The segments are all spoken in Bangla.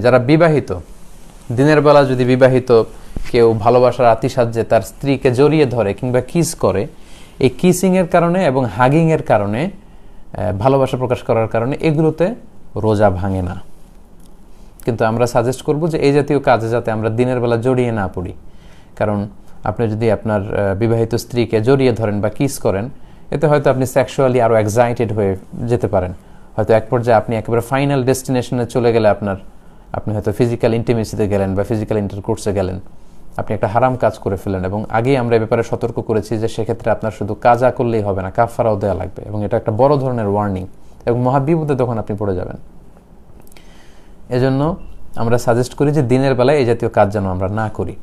যারা বিবাহিত, দিনের বেলা যদি বিবাহিত কেউ ভালোবাসার আতিশায্যে তার স্ত্রীকে জড়িয়ে ধরে কিংবা কিস করে, এই কিসিংয়ের কারণে এবং হাগিংয়ের কারণে, ভালোবাসা প্রকাশ করার কারণে এগুলোতে রোজা ভাঙে না। কিন্তু আমরা সাজেস্ট করব যে এই জাতীয় কাজে যাতে আমরা দিনের বেলা জড়িয়ে না পড়ি। কারণ আপনি যদি আপনার বিবাহিত স্ত্রীকে জড়িয়ে ধরেন বা কিস করেন, এতে হয়তো আপনি সেক্সুয়ালি আরও এক্সাইটেড হয়ে যেতে পারেন। হয়তো এক পর্যায়ে আপনি একেবারে ফাইনাল ডেস্টিনেশনে চলে গেলে আপনি হয়তো ফিজিক্যাল ইন্টিমেসিতে গেলেন বা ফিজিক্যাল ইন্টারকোর্সে গেলেন, আপনি একটা হারাম কাজ করে ফেলেন। এবং আগেই আমরা এ ব্যাপারে সতর্ক করেছি যে সেক্ষেত্রে আপনার শুধু কাজা করলেই হবে না, কাফারাও দেওয়া লাগবে, এবং এটা একটা বড় ধরনের ওয়ার্নিং এবং মহাবিপদে তখন আপনি পড়ে যাবেন। এজন্য আমরা সাজেস্ট করি যে দিনের বেলায় এই জাতীয় কাজ যেন আমরা না করি।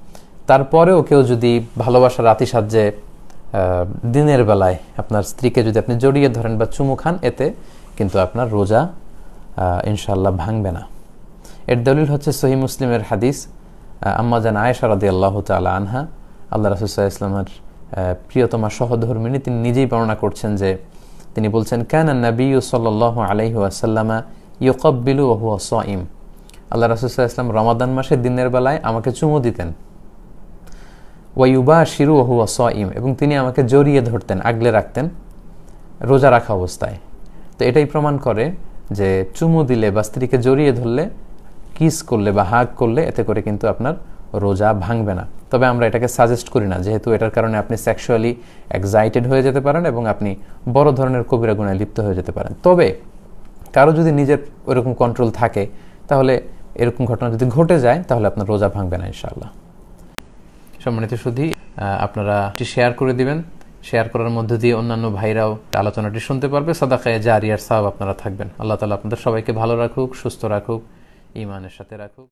তারপরেও কেউ যদি ভালোবাসার আতিশায্যে দিনের বেলায় আপনার স্ত্রীকে যদি আপনি জড়িয়ে ধরেন বা চুমু খান, এতে কিন্তু আপনার রোজা ইনশাআল্লাহ ভাঙবে না। এর দলিল হচ্ছে সহিহ মুসলিমের হাদিস, আম্মা জান আয়েশা রাদিয়াল্লাহু তাআলা আনহা, আল্লাহ রাসূল সাল্লাল্লাহু আলাইহি ওয়াসাল্লামের প্রিয়তমা সহধর্মিণী, তিনি নিজেই বর্ণনা করছেন যে তিনি বলছেন, কানা নবিয়্যু সাল্লাল্লাহু আলাইহি ওয়াসাল্লাম ইউকাব্বিলু ওয়া হুয়া সাইম। আল্লাহ রাসূল সাল্লাল্লাহু আলাইহি ওয়াসাল্লাম রমাদান মাসে দিনের বেলায় আমাকে চুমু দিতেন, ওয়া ইউবাশিরু ওয়া হুয়া সাইম, এবং তিনি আমাকে জড়িয়ে ধরতেন, আগলে রাখতেন রোজা রাখা অবস্থায়। তো এটাই প্রমাণ করে যে চুমু দিলে বা স্ত্রীকে জড়িয়ে ধরলে, কিস করলে বা হাগ করলে, এতে করে কিন্তু আপনার রোজা ভাঙবে না। তবে আমরা এটাকে সাজেস্ট করি না, যেহেতু এটার কারণে আপনি সেক্সুয়ালি এক্সাইটেড হয়ে যেতে পারেন এবং আপনি বড় ধরনের কবিরা গুনাহে লিপ্ত হয়ে যেতে পারেন। তবে কারো যদি নিজের ওইরকম কন্ট্রোল থাকে, তাহলে এরকম ঘটনা যদি ঘটে যায়, তাহলে আপনার রোজা ভাঙবে না ইনশাআল্লাহ। সম্মানিত সুধী, আপনারা শেয়ার করে দিবেন। শেয়ার করার মধ্য দিয়ে অন্যান্য ভাইরাও আলোচনাটি শুনতে পারবে। সাদাকায়ে জারিয়ার সওয়াব আপনারা থাকবেন। আল্লাহ তাআলা আপনাদের সবাইকে ভালো রাখুক, সুস্থ রাখুক, ঈমানের সাথে রাখুক।